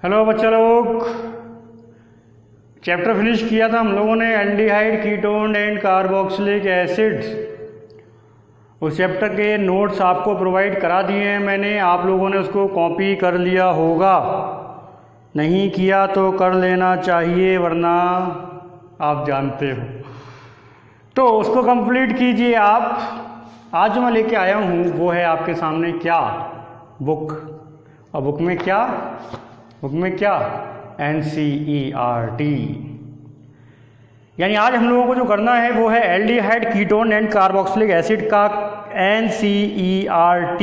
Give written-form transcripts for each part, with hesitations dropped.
Hello बच्चा लोग, chapter finish किया था हम लोगों ने aldehyde, ketone and carboxylic acids. उस चैप्टर के नोट्स आपको प्रोवाइड करा दिए हैं मैंने, आप लोगों ने उसको कॉपी कर लिया होगा। नहीं किया तो कर लेना चाहिए, वरना आप जानते हो। तो उसको कंप्लीट कीजिए आप। आज जो मैं लेके आया हूँ वो है आपके सामने क्या, बुक। और बुक में क्या NCERT। यानी आज हम लोगों को जो करना है वो है aldehyde, ketone and carboxylic acid का NCERT,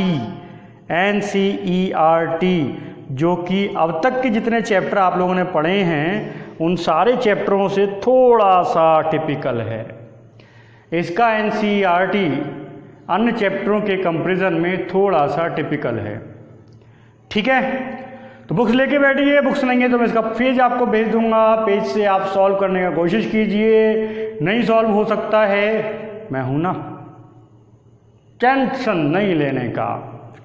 जो कि अब तक के जितने चैप्टर आप लोगों ने पढ़े हैं उन सारे चैप्टरों से थोड़ा सा टिपिकल है। इसका NCERT अन्य चैप्टरों के कंपैरिजन में थोड़ा सा टिपिकल है। ठीक है, तो बुक्स लेके बैठिए। बुक्स नहीं है तो मैं इसका पेज आपको भेज दूंगा, पेज से आप सॉल्व करने का कोशिश कीजिए। नहीं सॉल्व हो सकता है, मैं हूं ना, टेंशन नहीं लेने का।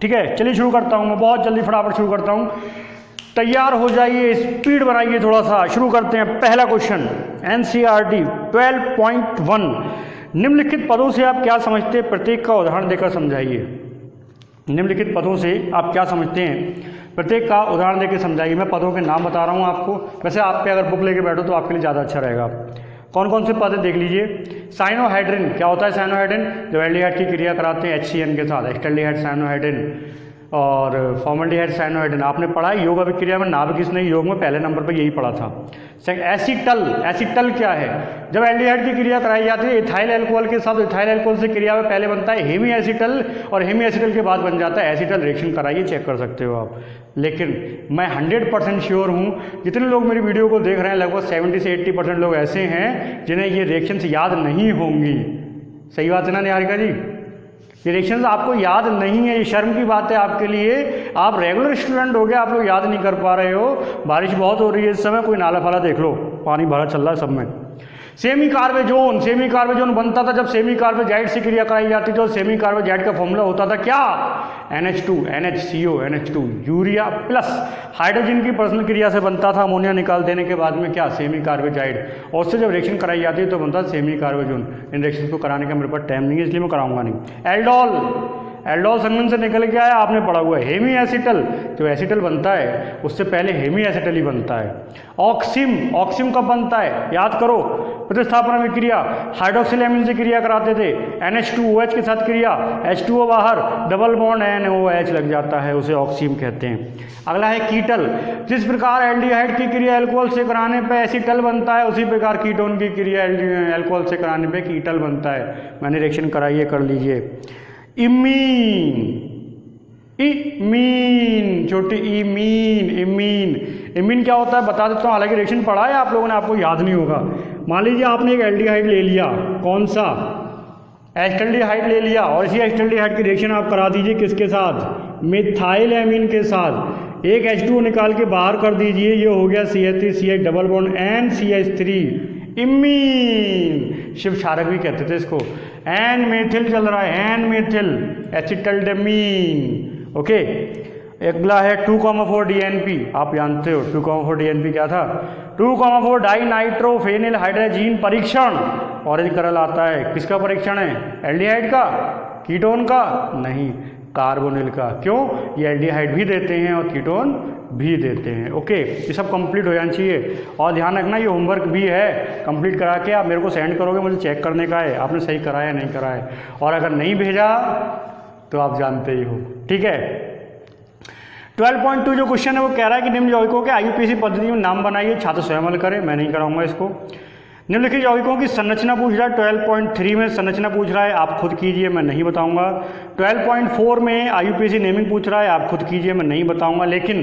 ठीक है, चलिए शुरू करता हूं मैं, बहुत जल्दी फटाफट शुरू करता हूं। तैयार हो जाइए, स्पीड बनाइए थोड़ा सा। शुरू करते हैं। पहला क्वेश्चन NCERT 12.1, निम्नलिखित पदों से आप क्या समझते हैं, प्रत्येक का उदाहरण देकर समझाइए। निम्नलिखित पदों से आप क्या समझते हैं, प्रत्येक का उदाहरण देकर समझाइए। मैं पदों के नाम बता रहा हूँ आपको। वैसे आप पे अगर बुक लेके बैठो तो आपके लिए ज़्यादा अच्छा रहेगा। कौन कौन से पद देख लीजिए। साइनोहाइड्रिन, क्या होता है साइनोहाइड्रिन? जब एल्डिहाइड की क्रिया कराते हैं HCN के साथ, एस्टल्डिहाइड साइनोहाइड्रिन और फॉर्मल्डिहाइड साइनोहाइड्रिन। आपने पढ़ा है योग अभिक्रिया में, नाभिक किसने योग में पहले नंबर पर यही पढ़ा था। एसिटल क्या है? जब एल्डिहाइड की क्रिया कराई जाती है इथाइल अल्कोहल के साथ, इथाइल अल्कोहल से क्रिया में पहले बनता है हेमी एसिटल और हेमी एसिटल के बाद बन जाता है एसिटल। रिएक्शन कराइए, चेक कर सकते हो आप। लेकिन मैं 100% श्योर हूँ जितने लोग मेरी वीडियो को देख रहे हैं, लगभग 70 से 80% लोग ऐसे हैं जिन्हें ये रिएक्शंस याद नहीं होंगी। सही बात है ना निहारिका जी? ये रिएक्शंस आपको याद नहीं है, ये शर्म की बात है आपके लिए। आप रेगुलर स्टूडेंट हो गए, आप लोग याद नहीं कर पा रहे हो। बारिश बहुत हो रही है इस समय, कोई नाला फाला देख लो, पानी भरा चल रहा है सब में। सेमी कार्बेजोन बनता था जब सेमी कार्बेजाइड से क्रिया कराई जाती थी। और सेमी कार्बेजाइड का फॉर्मूला होता था क्या? NH2 NHCO NH2 urea plus hydrogen की पर्सनल क्रिया से बनता था, अमोनिया निकाल देने के बाद में क्या? Semi carbazide. और उससे जब रिएक्शन कराई जाती है तो बनता है सेमी कार्बेजोन। इन रिएक्शन को कराने का मेरे पास टाइम नहीं है, इसलिए मैं कराऊंगा नहीं। एल्डोल संघनन से निकल के आया, आपने पढ़ा हुआ है। हेमी एसिटल, जो एसिटल बनता है उससे पहले हेमी एसिटल ही बनता है। ऑक्सिम कब बनता है? याद करो, प्रतिस्थापन विक्रिया, हाइड्रोक्सिल एमिन से क्रिया कराते थे, NH2OH के साथ क्रिया, H2O बाहर, डबल बॉन्ड NOH लग जाता है, उसे ऑक्सिम कहते हैं। अगला है कीटल। जिस प्रकार एल्डिहाइड की क्रिया अल्कोहल से कराने पे एसिटल बनता है, उसी प्रकार कीटोन की क्रिया अल्कोहल से कराने पे कीटल बनता है। मैंने रिएक्शन कराइए, कर लीजिए। इमीन, छोटी इमीन क्या होता है बता देता हूँ। हालांकि रिएक्शन पढ़ा है आप लोगों ने, आपको याद नहीं होगा। मान लीजिए आपने एक एल्डिहाइड ले लिया, कौन सा? एस्टल्डिहाइड ले लिया, और इसी एस्टल्डिहाइड की रिएक्शन आप करा दीजिए किसके साथ? मिथाइल एमीन के साथ। एक H2O निकाल के बाहर कर दीजिए, ये हो गया CH3CH double bond NCH3, imine. शिव क्षारक भी कहते थे इसको। एन मेथिल चल रहा है, एन मेथिल एसिटल्डेमीन। ओके, अगला है 2,4 DNP। आप जानते हो 2,4 DNP क्या था? 2,4 डाई नाइट्रोफेनिल हाइड्रोजीन परीक्षण। ऑरेंज कलर आता है, किसका परीक्षण है? एल्डिहाइड का, कीटोन का नहीं, कार्बोनिल का। क्यों? ये एल्डिहाइड भी देते हैं और कीटोन भी देते हैं। ओके, ये सब कंप्लीट हो जाना चाहिए। और ध्यान रखना ये होमवर्क भी है, कंप्लीट करा के आप मेरे को सेंड करोगे, मुझे चेक करने का है आपने सही कराया नहीं कराया। और अगर नहीं भेजा तो आप जानते ही हो। ठीक है, 12.2 जो क्वेश्चन है वो कह रहा है कि निम्न यौगिकों के IUPAC पद्धति में नाम बनाइए। छात्र स्वयं हल करें, मैं नहीं कराऊंगा इसको। निम्नलिखित यौगिकों की संरचना पूछ रहा है। 12.3 में संरचना पूछ रहा है, आप खुद कीजिए, मैं नहीं बताऊंगा। 12.4 में IUPAC नेमिंग पूछ रहा है, आप खुद कीजिए, मैं नहीं बताऊंगा। लेकिन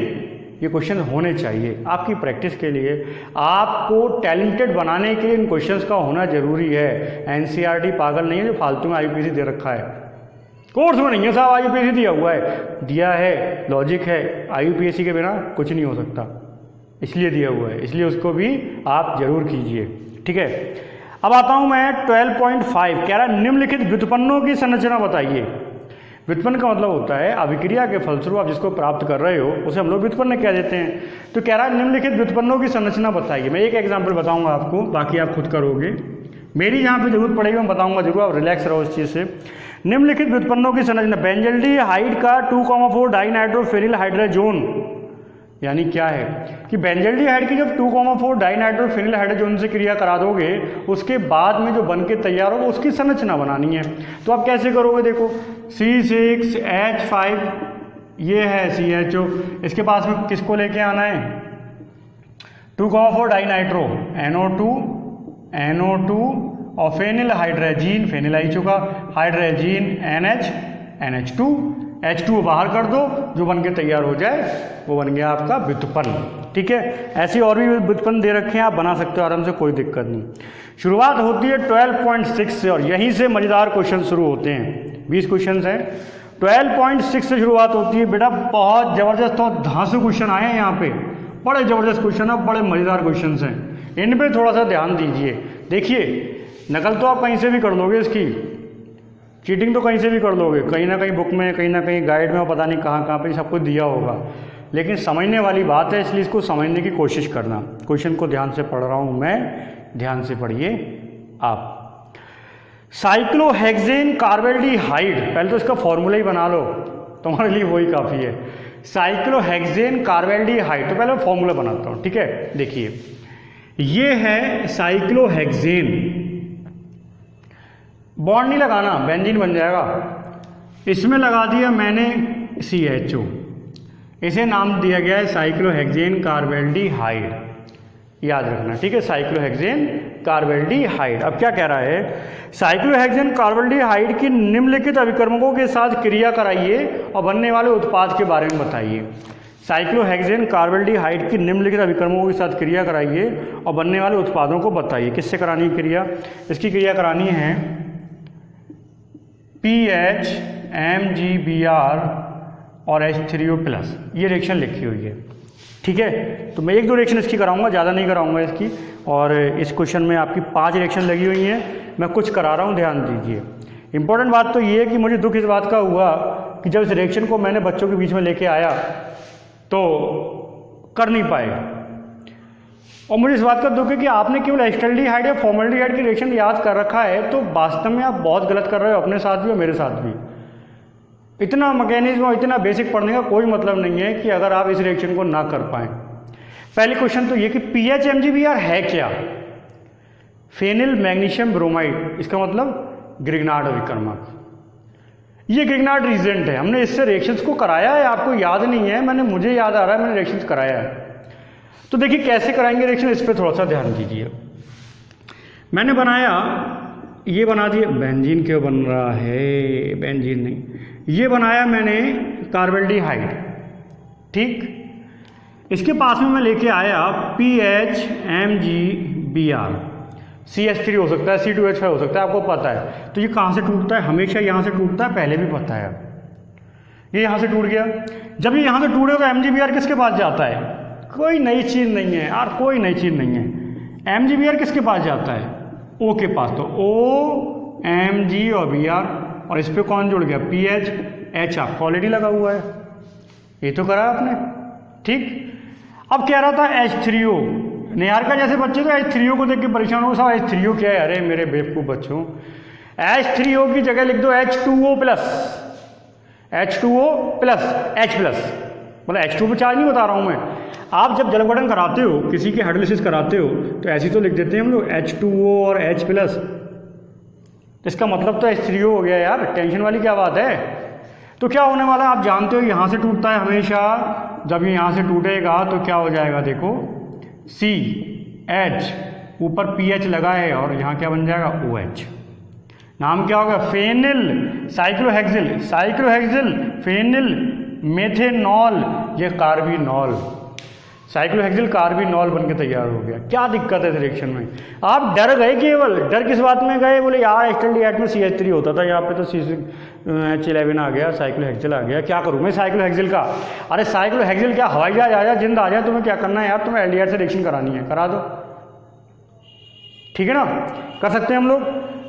ये क्वेश्चन होने चाहिए आपकी प्रैक्टिस के लिए, आपको टैलेंटेड बनाने के लिए इन क्वेश्चंस का होना जरूरी है। NCERT पागल नहीं है जो फालतू में IUPAC दे रखा है। कोर्स में नहीं है साहब, IUPAC दिया हुआ है, दिया है, लॉजिक है। IUPAC के बिना कुछ नहीं हो सकता, इसलिए दिया हुआ है, इसलिए उसको भी आप जरूर कीजिए। ठीक है, अब आता हूं मैं 12.5। कह रहा है निम्नलिखित व्युत्पन्नों की संरचना बताइए। व्युत्पन्न का मतलब होता है अभिक्रिया के फलस्वरूप आप जिसको प्राप्त कर रहे हो उसे हम लोग व्युत्पन्न कह देते हैं। तो कह रहा है निम्नलिखित व्युत्पन्नों की संरचना बताइए। मैं एक एग्जाम्पल बताऊंगा आपको, बाकी आप खुद करोगे, मेरी जहाँ पे जरूरत पड़ेगी मैं बताऊंगा जरूर, आप रिलैक्स रहो इस चीज़ से। निम्नलिखित व्युत्पन्नों की संरचना, बेंजल्डिहाइड का 2,4 डाइनाइट्रोफेनिल हाइड्रोजोन, यानी क्या है कि बेंजल्डिहाइड की जब 2,4 डाइनाइट्रोफेनिल हाइड्रोजोन से क्रिया करा दोगे उसके बाद में जो बन के तैयार होगा उसकी संरचना बनानी है। तो आप कैसे करोगे, देखो C6H5 ये है CHO, इसके पास में किसको लेके आना है 2,4 डाइनाइट्रो NO2 और फेनिल हाइड्रोजीन, फेनिल आई चुका, हाइड्रोजीन NH2 H2 बाहर कर दो, जो बन के तैयार हो जाए वो बन गया आपका व्युत्पन्न। ठीक है, ऐसे और भी व्युत्पन्न दे रखे हैं, आप बना सकते हो आराम से, कोई दिक्कत नहीं। शुरुआत होती है 12.6 से और यहीं से मज़ेदार क्वेश्चन शुरू होते हैं। 20 क्वेश्चन हैं, 12.6 से शुरुआत होती है बेटा। बहुत ज़बरदस्त और धांसू क्वेश्चन आए हैं यहाँ पे, बड़े ज़बरदस्त क्वेश्चन है, बड़े मज़ेदार क्वेश्चन हैं, इन पर थोड़ा सा ध्यान दीजिए। देखिए नकल तो आप कहीं से भी कर लोगे, इसकी चीटिंग तो कहीं से भी कर लोगे, कहीं ना कहीं बुक में, कहीं ना कहीं गाइड में, पता नहीं कहाँ पे सब कुछ दिया होगा, लेकिन समझने वाली बात है, इसलिए इसको समझने की कोशिश करना। क्वेश्चन को ध्यान से पढ़ रहा हूँ मैं, ध्यान से पढ़िए आप। साइक्लोहेक्सेन कार्बेल्डिहाइड, पहले तो इसका फॉर्मूला ही बना लो, तुम्हारे लिए वही काफ़ी है। साइक्लोहेक्सेन कार्बेल्डिहाइड, तो पहले मैं फॉर्मूला बनाता हूँ। ठीक है, देखिए ये है साइक्लोहेक्सेन, बॉन्ड नहीं लगाना, बेंजीन बन जाएगा, इसमें लगा दिया मैंने CHO, इसे नाम दिया गया है साइक्लोहेक्सेन कार्बेल्डिहाइड, याद रखना। ठीक है, साइक्लोहेक्सेन कार्बेल्डिहाइड। अब क्या कह रहा है, साइक्लोहेक्सेन कार्बेल्डिहाइड की निम्नलिखित अभिकर्मकों के साथ क्रिया कराइए और बनने वाले उत्पाद के बारे में बताइए। साइक्लोहेक्सेन कार्बेल्डिहाइड की निम्नलिखित अभिकर्मकों के साथ क्रिया कराइए और बनने वाले उत्पादों को बताइए। किससे करानी है क्रिया, इसकी क्रिया करानी है PH MgBr और H3O+, ये रिएक्शन लिखी हुई है। ठीक है, तो मैं 1-2 रिएक्शन इसकी कराऊंगा, ज़्यादा नहीं कराऊंगा इसकी, और इस क्वेश्चन में आपकी 5 रिएक्शन लगी हुई हैं, मैं कुछ करा रहा हूँ, ध्यान दीजिए। इंपॉर्टेंट बात तो ये है कि मुझे दुख इस बात का हुआ कि जब इस रिएक्शन को मैंने बच्चों के बीच में लेके आया तो कर नहीं पाए, और मुझे इस बात का दुख है कि आपने केवल एस्टल्डिहाइड या फॉर्मल्डिहाइड की रिएक्शन याद कर रखा है, तो वास्तव में आप बहुत गलत कर रहे हो, अपने साथ भी और मेरे साथ भी। इतना मैकेनिज्म और इतना बेसिक पढ़ने का कोई मतलब नहीं है कि अगर आप इस रिएक्शन को ना कर पाएँ। पहले क्वेश्चन तो ये कि PH MgBr है क्या, फेनिल मैग्नीशियम ब्रोमाइड, इसका मतलब ग्रिग्नार्ड अभिकर्मक, ये ग्रिग्नार्ड रीजेंट है। हमने इससे रिएक्शंस को कराया है, आपको याद नहीं है, मुझे याद आ रहा है मैंने रिएक्शंस कराया है। तो देखिए कैसे कराएंगे रिएक्शन, इस पर थोड़ा सा ध्यान दीजिए। मैंने बनाया, ये बना दिया, बेंजीन क्यों बन रहा है, बेंजीन नहीं, ये बनाया मैंने कार्बेल्डिहाइड। ठीक, इसके पास में मैं लेके आया PH MgBr, CH3 हो सकता है, C2H5 हो सकता है, आपको पता है। तो ये कहाँ से टूटता है, हमेशा यहाँ से टूटता है, पहले भी पता है। ये यहाँ से टूट गया, जब ये यहाँ से टूटे तो MgBr किसके पास जाता है, कोई नई चीज़ नहीं है यार, कोई नई चीज़ नहीं है। MgBr किसके पास जाता है, O के पास, तो O Mg और Br, और इस पर कौन जुड़ गया, PH H आपको ऑलरेडी लगा हुआ है, ये तो करा आपने। ठीक, अब कह रहा था H3O, निहारिका जैसे बच्चे तो H3O को देख के परेशान हो, साहब H3O क्या है, अरे मेरे बेवकूफ़ बच्चों, H3O की जगह लिख दो H2O+, H मतलब H2 पे चार्ज नहीं बता रहा हूँ मैं। आप जब जल गठन कराते हो, किसी की हाइड्रोलिसिस कराते हो, तो ऐसी तो लिख देते हैं हम लोग H2O और H+, इसका मतलब तो H3O हो गया यार, टेंशन वाली क्या बात है। तो क्या होने वाला है आप जानते हो, यहाँ से टूटता है हमेशा, जब ये यहाँ से टूटेगा तो क्या हो जाएगा, देखो CH, ऊपर PH लगा है और यहाँ क्या बन जाएगा, OH, नाम क्या होगा, फेनिल साइक्लोहेक्सिल फेनिल मेथेनॉल, ये कार्बिनॉल, साइक्लोहेक्सिल कार्बिनॉल बन के तैयार हो गया। क्या दिक्कत है इस रिएक्शन में, आप डर गए, केवल डर किस बात में गए, बोले यार एस्टल्डिहाइड में CH3 होता था, यहाँ पे तो H11 आ गया, साइक्लोहेक्सिल आ गया, क्या करूँ मैं साइक्लोहेक्सिल का। अरे साइक्लोहेक्सिल क्या हवाई जहाज आ जाए, जिंद आ जाए, तुम्हें क्या करना है यार, तुम्हें एल्डिहाइड से रिएक्शन करानी है, करा दो, ठीक है ना, कर सकते हैं हम लोग।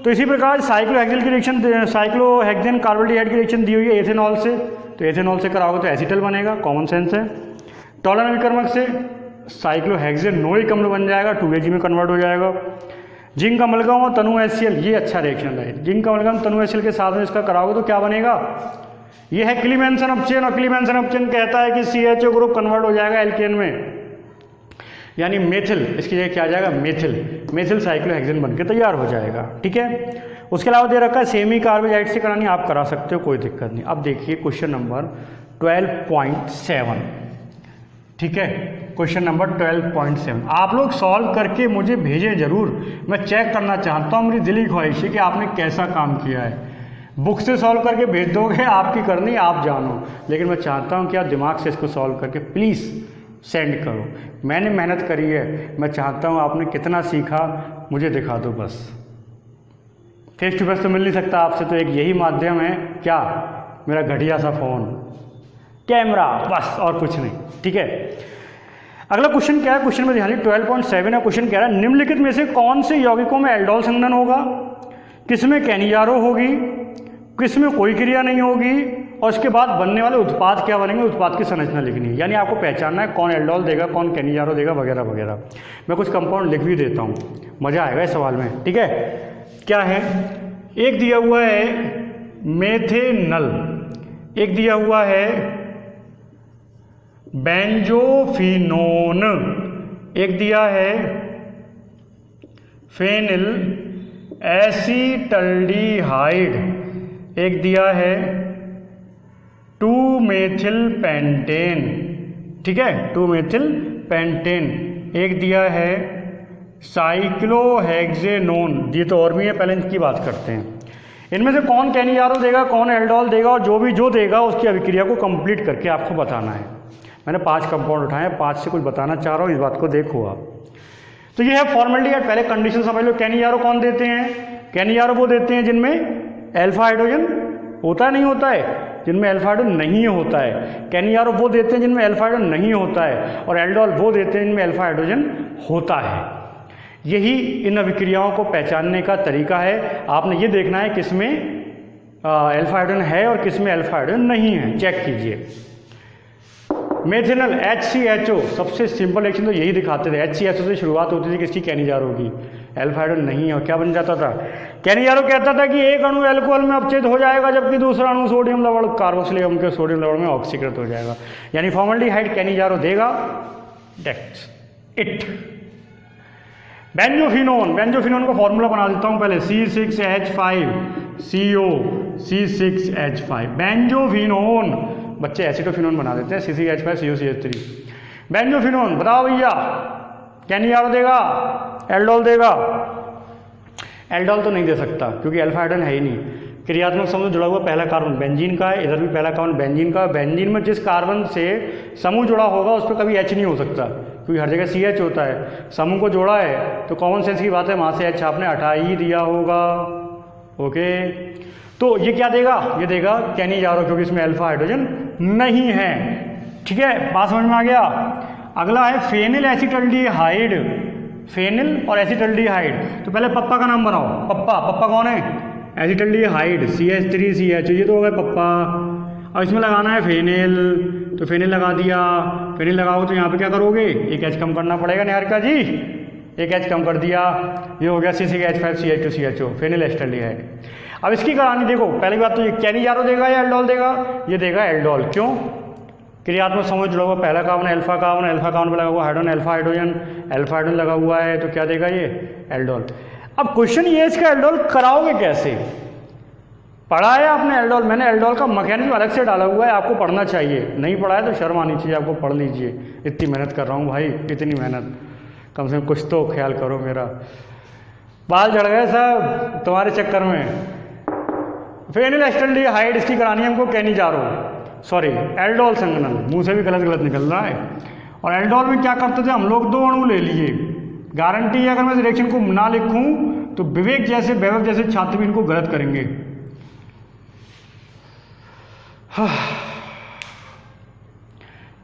तो इसी प्रकार साइक्लोहेक्सिल की रिएक्शन, साइक्लोहेक्सेन कार्बोल्डिहाइड की रिएक्शन दी हुई है एथेनॉल से, तो एथेनॉल से कराओगे तो एसीटल बनेगा, कॉमन सेंस है। टॉलन अभिकर्मक से साइक्लोहेक्सेनोइक अम्ल बन जाएगा, 2Ag में कन्वर्ट हो जाएगा। जिंक अम्लगम और तनु HCl, ये अच्छा रिएक्शन है। जिंक अम्लगम तनु HCl के साथ में इसका कराओगे तो क्या बनेगा, ये है क्लीमेंसन अपचेन, और क्लीमेंसन अपचेन कहता है कि CHO ग्रुप कन्वर्ट हो जाएगा एल्केन में, यानी मेथिल, इसकी जगह क्या आ जाएगा मेथिल साइक्लोहेक्सेन बन के तैयार हो जाएगा। ठीक है, उसके अलावा दे रखा है सेमी कार्बोजाइट से करानी, आप करा सकते हो, कोई दिक्कत नहीं। अब देखिए क्वेश्चन नंबर 12.7, ठीक है, क्वेश्चन नंबर 12.7 आप लोग सॉल्व करके मुझे भेजें जरूर, मैं चेक करना चाहता हूँ, मेरी दिली ख्वाहिश है कि आपने कैसा काम किया है। बुक से सॉल्व करके भेज दोगे, आपकी करनी, आप जानो, लेकिन मैं चाहता हूँ कि आप दिमाग से इसको सॉल्व करके प्लीज़ सेंड करो। मैंने मेहनत करी है, मैं चाहता हूँ आपने कितना सीखा मुझे दिखा दो बस। फेस टू फेस तो मिल नहीं सकता आपसे, तो एक यही माध्यम है, क्या, मेरा घटिया सा फ़ोन, कैमरा, बस और कुछ नहीं। ठीक है, अगला क्वेश्चन क्या है, क्वेश्चन में ध्यान 12.7 है। क्वेश्चन कह रहा है निम्नलिखित में से कौन से यौगिकों में एल्डोल संघनन होगा, किसमें कैनिजारो होगी, किसमें कोई क्रिया नहीं होगी, और उसके बाद बनने वाले उत्पाद क्या बनेंगे, उत्पाद की संरचना लिखनी है। यानी आपको पहचानना है कौन एल्डोल देगा, कौन कैनिजारो देगा, वगैरह वगैरह। मैं कुछ कंपाउंड लिख भी देता हूँ, मज़ा आएगा इस सवाल में। ठीक है, क्या है, एक दिया हुआ है मेथेनल, एक दिया हुआ है बेंजोफिनोन, एक दिया है फेनिल एसीटल्डिहाइड, एक दिया है 2-मेथिल पेंटेन, ठीक है, 2-मेथिल पेंटेन, एक दिया है साइक्लोहेक्सेनोन। ये तो और भी है, पहले इनकी बात करते हैं। इनमें से कौन कैनिजारो देगा, कौन एल्डोल देगा, और जो देगा उसकी अभिक्रिया को कंप्लीट करके आपको बताना है। मैंने 5 कंपाउंड उठाए, 5 से कुछ बताना चाह रहा हूँ, इस बात को देखो आप। तो ये है फॉर्मेलिटी। पहले कंडीशन समझ लो, कैनिजारो कौन देते हैं, कैनिजारो वो देते हैं जिनमें अल्फा हाइड्रोजन होता है, नहीं होता है, जिनमें अल्फा हाइड्रोजन नहीं होता है। कैनिजारो वो देते हैं जिनमें अल्फा हाइड्रोजन नहीं होता है, और एल्डोल वो देते हैं जिनमें अल्फा हाइड्रोजन होता है। यही इन अभिक्रियाओं को पहचानने का तरीका है। आपने ये देखना है किसमें अल्फा हाइड्रोजन है और किसमें अल्फा हाइड्रोजन नहीं है, चेक कीजिए। मेथिनल HCHO, सबसे सिंपल रिएक्शन तो यही दिखाते थे, HCHO से शुरुआत होती थी किसकी, कैनिजारो की। अल्फा हाइड्रोजन नहीं है, और क्या बन जाता था, कैनिजारो कहता था कि एक अणु अल्कोहल में अपचेद हो जाएगा, जबकि दूसरा अणु सोडियम लवण कार्बोक्सिलिक अम्ल के सोडियम लवण में ऑक्सीकृत हो जाएगा। यानी फॉर्मल्डिहाइड कैनिजारो देगा, दैट्स इट। बेंजोफिनोन, बेंजोफिनोन का फॉर्मूला बना देता हूँ पहले, C6H5CO C6H5, बेंजोफिनोन। बच्चे एसिटोफिनोन बना देते हैं, C6H5COCH3। बेंजोफिनोन बताओ भैया, कैनिजारो देगा, एल्डोल देगा? एल्डोल तो नहीं दे सकता क्योंकि अल्फा हाइड्रोजन है ही नहीं। क्रियात्मक समूह जुड़ा हुआ पहला कार्बन बेंजीन का है, इधर भी पहला कार्बन बेंजीन का। बेंजीन में जिस कार्बन से समूह जुड़ा होगा उस पर कभी H नहीं हो सकता क्योंकि हर जगह CH होता है। समूह को जोड़ा है तो कॉमन सेंस की बात है, वहाँ से H आपने हटा ही दिया होगा। ओके, तो ये क्या देगा, ये देगा कैनिजारो क्योंकि इसमें अल्फा हाइड्रोजन नहीं है। ठीक है, बात समझ में आ गया। अगला है फेनिल एसिटल्डिहाइड, फेनिल और एसिटल्डिहाइड। तो पहले पप्पा का नाम बनाओ। पप्पा, पप्पा कौन है, एसिटल्डिहाइड CH3CH, ये तो हो गए पप्पा। अब इसमें लगाना है फेनिल, तो फेनिल लगा दिया। फेनिल लगाओ तो यहाँ पे क्या करोगे, एक H कम करना पड़ेगा निहारिका जी, एक H कम कर दिया, ये हो गया C6H5CH2CHO, फेनिल एसिटल्डिहाइड। अब इसकी कहानी देखो, पहली बात तो ये कैनिजारो देगा या एल्डोल देगा, ये देगा एल्डोल। क्यों, क्रियात्मक समूह जुड़ा हुआ पहला carbon alpha carbon, alpha carbon पर लगा हुआ hydrogen, alpha hydrogen, alpha hydrogen लगा हुआ है तो क्या देगा ये एल्डोल। अब क्वेश्चन ये, इसका एल्डोल कराओगे कैसे। पढ़ा है आपने एल्डोल, मैंने एल्डोल का मैकेनिज्म अलग से डाला हुआ है, आपको पढ़ना चाहिए। नहीं पढ़ा है तो शर्म आनी चाहिए आपको, पढ़ लीजिए। इतनी मेहनत कर रहा हूँ भाई, इतनी मेहनत, कम से कम कुछ तो ख्याल करो मेरा। बाल झड़ गए सब तुम्हारे चक्कर में। फेनिल एसिटल्डिहाइड इसकी करानी है हमको कैनिजारो, सॉरी एल्डोल संघनन, मुंह से भी गलत गलत निकल रहा है। और एल्डोल में क्या करते थे हम लोग, 2 अणु ले लिए। गारंटी है अगर मैं इस रिएक्शन को ना लिखूं तो विवेक जैसे, वैभव जैसे छात्र भी इनको गलत करेंगे।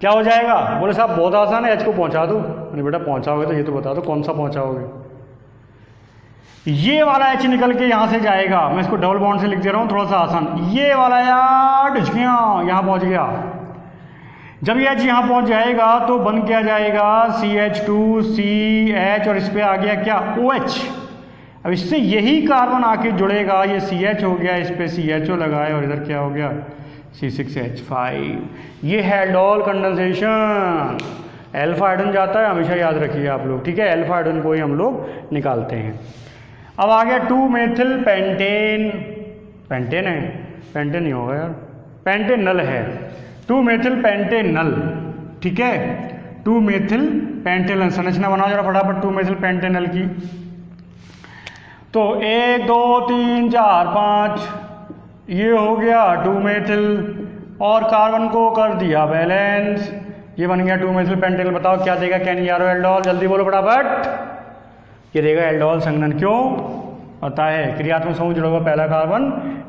क्या हो जाएगा, बोले साहब बहुत आसान है, H को पहुंचा दो। अरे बेटा पहुंचाओगे तो ये तो बता दो कौन सा पहुंचाओगे। ये वाला H निकल के यहाँ से जाएगा, मैं इसको डबल बॉन्ड से लिख दे रहा हूँ, थोड़ा सा आसान। ये वाला यार यहाँ पहुँच गया, जब ये H यहाँ पहुँच जाएगा तो बन क्या जाएगा CH2CH और इस पर आ गया क्या OH। अब इससे यही कार्बन आके जुड़ेगा, ये CH हो गया, इस पे CHO लगाए और इधर क्या हो गया C6H5। ये है एल्डोल कंडेंसेशन। अल्फा हाइड्रोजन जाता है, हमेशा याद रखिए आप लोग, ठीक है। अल्फा हाइड्रोजन को ही हम लोग निकालते हैं। अब आ गया 2 मेथिल पेंटेन। पेंटेन है, पेंटेन नहीं होगा यार, पेंटेनल है। 2 मेथिल पेंटेनल, ठीक है। 2 मेथिल पेंटेनल संरचना बनाओ जरा फटाफट 2 मेथिल पेंटेनल की। तो 1 2 3 4 5 ये हो गया 2 मेथिल और कार्बन को कर दिया बैलेंस, ये बन गया 2 मेथिल पेंटेनल। बताओ क्या देगा कैनियारो एल्डोल, जल्दी बोलो फटाफट। ये देगा एल्डोल संघनन। क्यों पता है, क्रियात्मक समूह जुड़ा हुआ पहला कार्बन,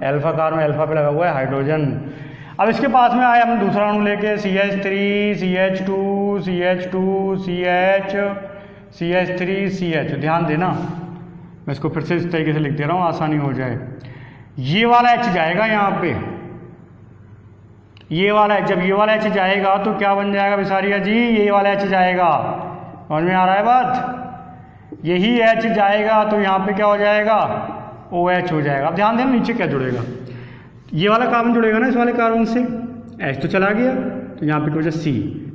अल्फा कार्बन, अल्फा पे लगा हुआ है हाइड्रोजन। अब इसके पास में आया हम दूसरा अणु लेके CH3 CH2 CH2 CH CH3 CH। ध्यान देना, मैं इसको फिर से इस तरीके से लिख दे रहा हूँ आसानी हो जाए। ये वाला H जाएगा यहाँ पे, ये वाला H, जब ये वाला H जाएगा तो क्या बन जाएगा विसारिया जी, ये वाला H जाएगा। समझ में आ रहा है बात? यही H जाएगा तो यहाँ पे क्या हो जाएगा OH हो जाएगा। अब ध्यान देना नीचे क्या जुड़ेगा, ये वाला कार्बन जुड़ेगा ना इस वाले कार्बन से, H तो चला गया तो यहाँ पे वजह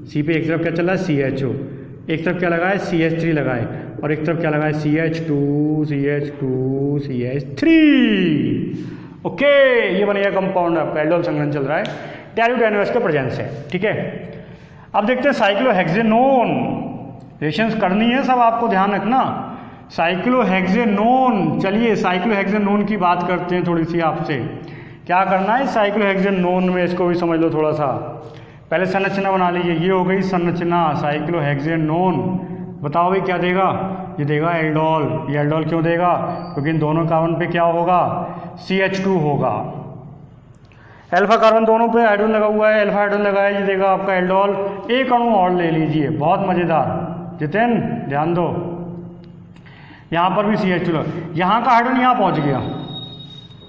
C पे एक तरफ क्या चल रहा है CHO, एक तरफ क्या लगा है CH3 लगाए और एक तरफ क्या लगा है CH2 CH3। ओके, ये बनेगा कंपाउंड, आपका एल्डोल संघनन चल रहा है, टेरियोडाइनोस का प्रेजेंस है, ठीक है। अब देखते हैं साइक्लोहेक्सेनोन। रेशंस करनी है सब, आपको ध्यान रखना। साइक्लोहेक्सेनोन, चलिए साइक्लोहेक्सेनोन की बात करते हैं थोड़ी सी आपसे। क्या करना है साइक्लोहेक्सेनोन में, इसको भी समझ लो थोड़ा सा। पहले संरचना बना लीजिए, ये हो गई संरचना साइक्लोहेक्सेनोन। बताओ भाई क्या देगा, ये देगा एल्डोल। ये एल्डोल क्यों देगा, क्योंकि इन दोनों कार्बन पे क्या होगा CH2 होगा। अल्फा कार्बन दोनों पे हाइड्रोजन लगा हुआ है, अल्फा हाइड्रोजन लगा है, ये देगा आपका एल्डोल। एक अणु और ले लीजिए, बहुत मज़ेदार जितेन, ध्यान दो। यहाँ पर भी CH2 लगा, यहाँ का हाइड्रोजन यहाँ पहुँच गया,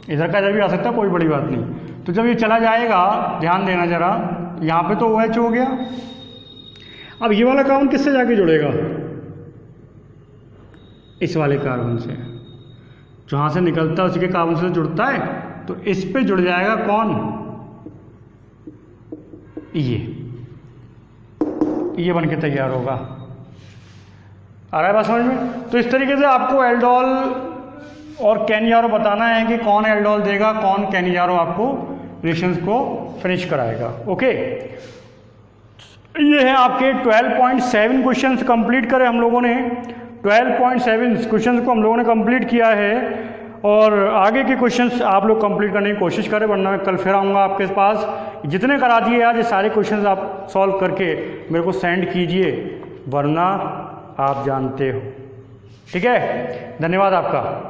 इधर का इधर भी आ सकता है, कोई बड़ी बात नहीं। तो जब ये चला जाएगा, ध्यान देना जरा, यहाँ पे तो OH हो गया। अब ये वाला कार्बन किससे जाके जुड़ेगा, इस वाले कार्बन से, जहाँ से निकलता है उसी के कार्बन से जुड़ता है, तो इस पे जुड़ जाएगा कौन, ये बन के तैयार होगा। आ रहा है बात समझ में? तो इस तरीके से आपको एल्डोल और कैनियारो बताना है कि कौन एल्डोल देगा, कौन कैनियारो आपको रिएक्शंस को फिनिश कराएगा। ओके, ये है आपके 12.7 क्वेश्चंस कंप्लीट करे हम लोगों ने। 12.7 क्वेश्चंस को हम लोगों ने कंप्लीट किया है और आगे के क्वेश्चंस आप लोग कंप्लीट करने की कोशिश करें, वरना मैं कल फिर आऊँगा आपके पास। जितने करा दिए आज, ये सारे क्वेश्चंस आप सॉल्व करके मेरे को सेंड कीजिए, वरना आप जानते हो। ठीक है, धन्यवाद आपका।